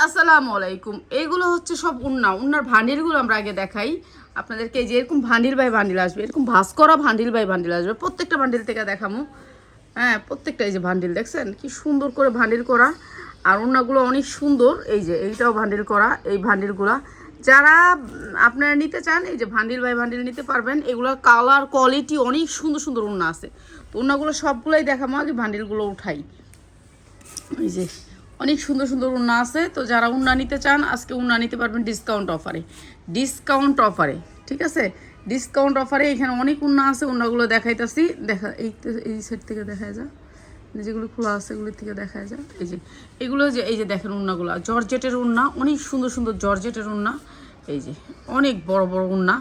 আসসালামু আলাইকুম। এইগুলো হচ্ছে সব উন্নার ভান্ডিলগুলো আমরা আগে দেখাই আপনাদেরকে। যে এরকম ভান্ডিল বাই ভান্ডিল আসবে, এরকম ভাঁজ করা ভান্ডিল বাই ভান্ডিল আসবে। প্রত্যেকটা ভান্ডিল থেকে দেখামো। হ্যাঁ, প্রত্যেকটা এই যে ভান্ডিল দেখছেন কি সুন্দর করে ভান্ডিল করা, আর উন্নাগুলো অনেক সুন্দর। এই যে এইটাও ভান্ডিল করা, এই ভান্ডিলগুলা যারা আপনারা নিতে চান এই যে ভান্ডিল বাই ভান্ডিল নিতে পারবেন। এগুলোর কালার কোয়ালিটি অনেক সুন্দর সুন্দর উন্না আছে। তো উন্নাগুলো সবগুলোই দেখামো, আগে ভান্ডিলগুলো উঠাই। এই যে অনেক সুন্দর সুন্দর উন্না আছে। তো যারা উন্না নিতে চান আজকে উন্না নিতে পারবেন ডিসকাউন্ট অফারে। ঠিক আছে, ডিসকাউন্ট অফারে এখানে অনেক উন্না আছে। উন্নাগুলো দেখাইতেছি, এই সেট থেকে দেখা যায়, যেগুলো খোলা আছে এগুলোর থেকে দেখা যায়। এগুলো এই যে দেখেন উন্নাগুলো জর্জেটের উন্না, অনেক সুন্দর সুন্দর জর্জেটের উন্না। এই যে অনেক বড় বড় উন্না।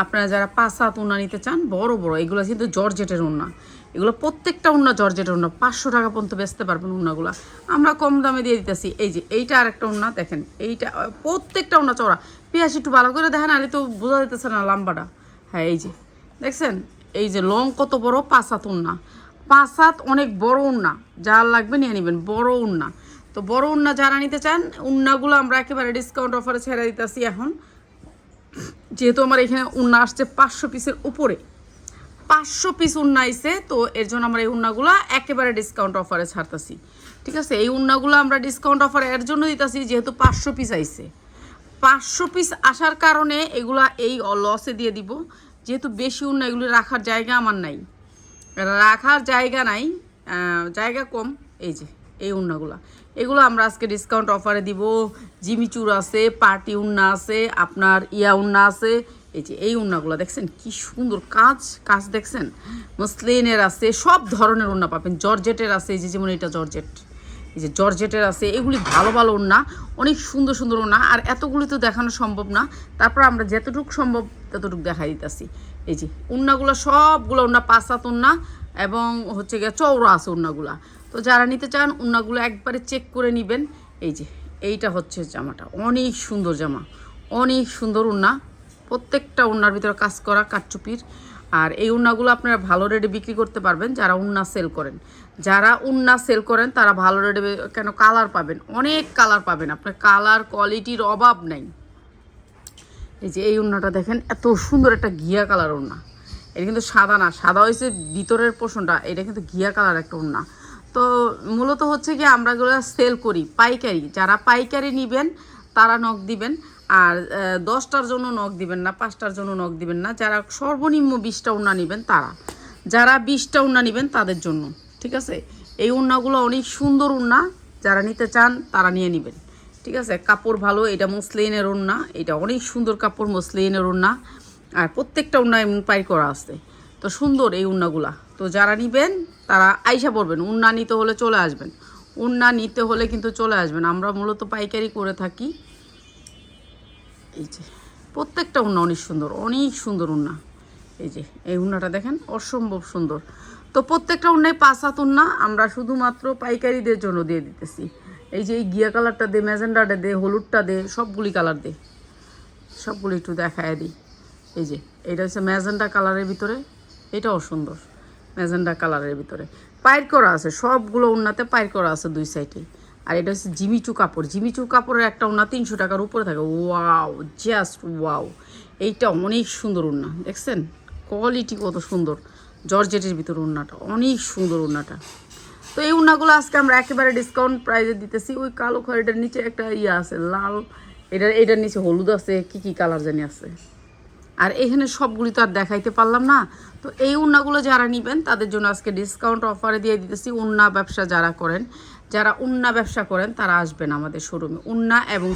আপনারা যারা 5 হাত উন্না নিতে চান বড় বড়, এগুলো কিন্তু জর্জেটের উন্না। এগুলো প্রত্যেকটা উন্না জর্জেটের উন্না, 500 টাকা পর্যন্ত বেচতে পারবেন উন্নাগুলো। আমরা কম দামে দিয়ে দিতেছি। এই যে এইটা আরেকটা উন্না দেখেন, এইটা প্রত্যেকটা উন্না চড়া। পেঁয়াজ একটু ভালো করে দেখেন, আরে তো বোঝা যেতেছে না লাম্বাটা। হ্যাঁ এই যে দেখছেন, এই যে লং কত বড়, 5 হাত উন্না। 5 হাত অনেক বড় উন্না, যার লাগবে নিয়ে নেবেন বড় উন্না। তো বড় উন্না যারা নিতে চান, উন্নাগুলো আমরা একেবারে ডিসকাউন্ট অফারে ছেড়ে দিতেছি এখন। যেহেতু আমার এখানে উন্না আসছে 500 পিসের উপরে, 500 পিস উন্না আইছে, তো এর জন্য আমরা এই উন্নাগুলো একেবারে ডিসকাউন্ট অফারে ছাড়তেছি। ঠিক আছে, এই উন্নাগুলো আমরা ডিসকাউন্ট অফারে এর জন্য দিতেছি যেহেতু 500 পিস আইছে। 500 পিস আসার কারণে এগুলা এই লসে দিয়ে দিব। যেহেতু বেশি উন্না, এগুলো রাখার জায়গা আমার নাই, জায়গা কম। এই যে এই উন্নাগুলা, এগুলো আমরা আজকে ডিসকাউন্ট অফারে দিব। জিমিচুর আছে, পার্টি উন্না আছে, আপনার উন্না আছে। এই যে এই উন্নাগুলো দেখছেন কি সুন্দর কাজ দেখছেন। মসলিনের আছে, সব ধরনের উন্না পাবেন। জর্জেটের আছে, এই যে যেমন এটা জর্জেট, এই যে জর্জেটের আছে। এগুলি ভালো ভালো উন্না, অনেক সুন্দর সুন্দর উন্না। আর এতগুলি তো দেখানো সম্ভব না, তারপর আমরা যতটুকু সম্ভব ততটুকু দেখাই দিতেছি। এই যে উন্নাগুলো সবগুলো উন্না 5 হাত উন্না, এবং হচ্ছে গিয়ে চওড়া আছে উন্নাগুলা। তো যারা নিতে চান উন্নাগুলো একবারে চেক করে নেবেন। এই যে এইটা হচ্ছে জামাটা, অনেক সুন্দর জামা, অনেক সুন্দর উন্না। প্রত্যেকটা উন্নার ভিতরে কাজ করা কাঠচুপির। আর এই উন্নাগুলো আপনারা ভালো রেটে বিক্রি করতে পারবেন যারা উন্না সেল করেন। তারা ভালো রেটে, কেন কালার পাবেন, অনেক কালার পাবেন, আপনার কালার কোয়ালিটির অভাব নাই। এই যে এই উন্নাটা দেখেন, এত সুন্দর একটা ঘিয়া কালার উন্না। এটা কিন্তু সাদা না, সাদা হয়েছে ভিতরের পোর্শনটা, এটা কিন্তু ঘিয়া কালার একটা উন্না। তো মূলত হচ্ছে কি আমরা এগুলো সেল করি পাইকারি। যারা পাইকারি নেবেন তারা নক দিবেন, আর 10টার জন্য নক দিবেন না, 5টার জন্য নক দিবেন না। যারা সর্বনিম্ন 20টা উন্না নেবেন তারা, যারা 20টা উন্না নেবেন তাদের জন্য। ঠিক আছে, এই উন্নাগুলো অনেক সুন্দর উন্না, যারা নিতে চান তারা নিয়ে নেবেন। ঠিক আছে, কাপড় ভালো, এটা মসলিনের উন্না, এটা অনেক সুন্দর কাপড়, মসলিনের উন্না। আর প্রত্যেকটা উন্না এমন পাই করা আছে। তো সুন্দর এই উন্নাগুলা। তো যারা নেবেন তারা আইসা পড়বেন, উন্না নিতে হলে চলে আসবেন। উন্না নিতে হলে কিন্তু চলে আসবেন, আমরা মূলত পাইকারি করে থাকি। এই যে প্রত্যেকটা উন্না অনেক সুন্দর উন্না। এই যে এই উন্নাটা দেখেন, অসম্ভব সুন্দর। তো প্রত্যেকটা উন্নায় 5 হাত উন্না আমরা শুধুমাত্র পাইকারিদের জন্য দিয়ে দিতেছি। এই যে এই ঘিয়া কালারটা দে, ম্যাজেন্ডাটা দে, হলুদটা দে, সবগুলি কালার দে, সবগুলি একটু দেখায় দিই। এই যে এটা হচ্ছে ম্যাজেন্ডা কালারের ভিতরে, এটাও সুন্দর ম্যাজেন্ডা কালারের ভিতরে। পাইর করা আছে, সবগুলো উন্নাতে পাইর করা আছে 2 সাইডে। আর এটা হচ্ছে জিমিচু কাপড়ের একটা উন্না 300 টাকার উপরে থাকে। ওয়াও, জাস্ট ওয়াও, এইটা অনেক সুন্দর উন্না দেখছেন, কোয়ালিটি কত সুন্দর। জর্জেটের ভিতরে উন্নাটা অনেক সুন্দর উন্নাটা। তো এই উন্নাগুলো আজকে আমরা একেবারে ডিসকাউন্ট প্রাইসে দিতেছি। ওই কালো খয়েরটার নিচে একটা আছে লাল, এটার নিচে হলুদ আছে, কি কালার জানি আছে। আর এখানে সবগুলি তো আর দেখাইতে পারলাম না। তো এই উন্নাগুলো যারা নেবেন তাদের জন্য আজকে ডিসকাউন্ট অফারে দিয়ে দিতেছি। উন্না ব্যবসা যারা উন্না ব্যবসা করেন তারা আসবেন আমাদের শোরুমে। উন্না এবং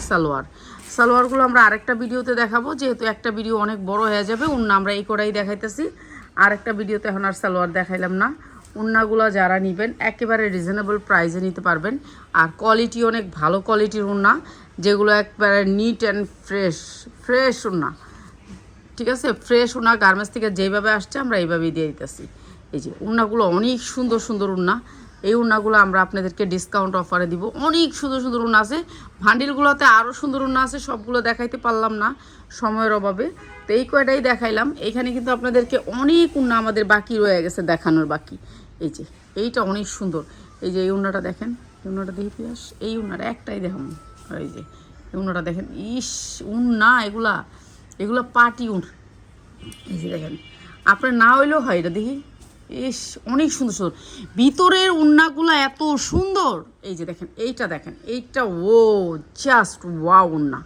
সালোয়ারগুলো আমরা আরেকটা ভিডিওতে দেখাবো, যেহেতু একটা ভিডিও অনেক বড় হয়ে যাবে। উন্না আমরা এই করেই দেখাইতেছি, আরেকটা ভিডিওতে এখন আর সালোয়ার দেখাইলাম না। উন্নাগুলো যারা নেবেন একেবারে রিজনেবল প্রাইসে নিতে পারবেন। আর কোয়ালিটি অনেক ভালো কোয়ালিটির উন্না, যেগুলো একবারে নিট অ্যান্ড ফ্রেশ উন্না। ঠিক আছে, ফ্রেশ উন্না গার্মেন্টস থেকে যেভাবে আসছে আমরা এইভাবেই দিয়ে দিতেছি। এই যে উন্নাগুলো অনেক সুন্দর উন্না। এই উন্নাগুলো আমরা আপনাদেরকে ডিসকাউন্ট অফারে দিব। অনেক সুন্দর উন্না আছে, ভান্ডিলগুলোতে আরও সুন্দর উন্না আছে, সবগুলো দেখাইতে পারলাম না সময়ের অভাবে। তো এই কয়টাই দেখাইলাম। এখানে কিন্তু আপনাদেরকে অনেক উন্না আমাদের বাকি রয়ে গেছে দেখানোর বাকি। এই যে এইটা অনেক সুন্দর। এই যে এই উন্নাটা দেখেন, উন্নাটা দেখে পিয়াস, এই উন্নাটা একটাই দেখাবো, এই যে উন্নাটা দেখেন, ইস উন্না এগুলা, এগুলো পাটি উন। এই যে দেখেন, আপনার না হইলেও হয় এটা দেখি, ইস অনেক সুন্দর সুন্দর ভিতরের উন্নাগুলো, এত সুন্দর। এই যে দেখেন এইটা, দেখেন এইটা, ও জাস্ট ওয়াও উন্না,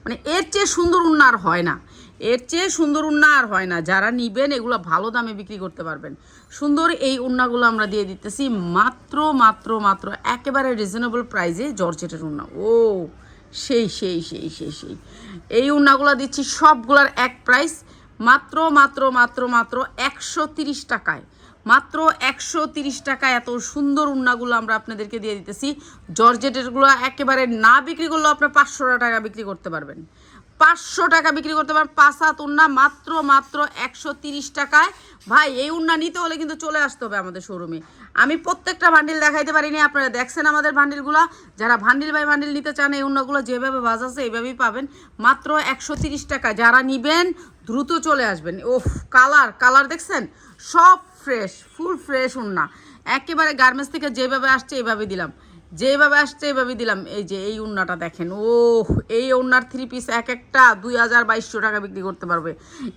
মানে এর চেয়ে সুন্দর উন্না আর হয় না, এর চেয়ে সুন্দর উন্না আর হয় না। যারা নিবেন এগুলো ভালো দামে বিক্রি করতে পারবেন। সুন্দর এই উন্নাগুলো আমরা দিয়ে দিতেছি মাত্র মাত্র মাত্র একেবারে রিজনেবল প্রাইসে, জর্জেটের উন্না। ও সেই সেই সেই সেই সেই এই উন্নাগুলো দিচ্ছি সবগুলার এক প্রাইস, মাত্র মাত্র মাত্র মাত্র 130 টাকায়, মাত্র 130 টাকায় এত সুন্দর উন্নাগুলো আমরা আপনাদেরকে দিয়ে দিতেছি। জর্জেটেরগুলো একেবারে না বিক্রি করলেও আপনার 500 টাকা বিক্রি করতে পারবেন, 500 টাকা বিক্রি করতে পারবেন। 5 হাত উন্না মাত্র মাত্র 130 টাকায়। ভাই এই উন্না নিতে হলে কিন্তু চলে আসতে হবে আমাদের শোরুমে। আমি প্রত্যেকটা বান্ডিল দেখাইতে পারিনি, আপনারা দেখছেন আমাদের বান্ডিলগুলো। যারা বান্ডিল বাই বান্ডিল নিতে চান এই উন্নাগুলো যেভাবে বাজাচ্ছে এইভাবেই পাবেন, মাত্র 130 টাকা। যারা নিবেন দ্রুত চলে আসবেন। ওফ কালার, কালার দেখছেন, সব ফ্রেশ, ফুল ফ্রেশ উন্না, একেবারে গার্মেন্টস থেকে যেভাবে আসছে এইভাবে দিলাম, যেভাবে আসছে এইভাবে দিলাম। এই যে এই উন্নাটা দেখেন, ও এই উন্নার 3 পিস এক একটা 2200 টাকা বিক্রি করতে পারবে।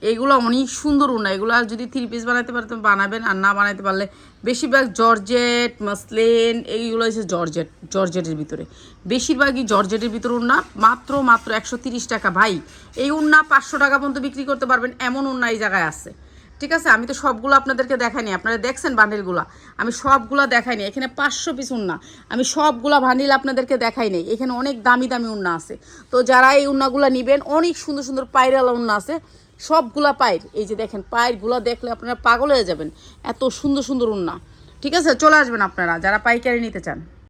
এইগুলো অনেক সুন্দর উন্না, এগুলো যদি 3 পিস বানাতে পারতে বানাবেন, আর না বানাতে পারলে বেশিরভাগ জর্জেট মাসলিন এইগুলো হচ্ছে জর্জেট, জর্জেটের ভিতরে বেশিরভাগই জর্জেটের ভিতরে উন্না। মাত্র মাত্র 130 টাকা। ভাই এই উন্না 500 টাকা পর্যন্ত বিক্রি করতে পারবেন, এমন উন্না এই জায়গায় আছে। ঠিক আছে, আমি তো সবগুলো আপনাদেরকে দেখাইনি, আপনারা দেখছেন বান্ডিলগুলো, আমি সবগুলো দেখাইনি। এখানে 500 পিস উন্না, আমি সবগুলা বান্ডিল আপনাদেরকে দেখাই নেই। এখানে অনেক দামি দামি উন্না আছে। তো যারা এই উন্নাগুলো নেবেন, অনেক সুন্দর সুন্দর পায়রালা উন্না আছে, সবগুলা পায়ের। এই যে দেখেন পায়েরগুলো দেখলে আপনারা পাগল হয়ে যাবেন, এত সুন্দর সুন্দর উন্না। ঠিক আছে, চলে আসবেন আপনারা যারা পাইকারি নিতে চান।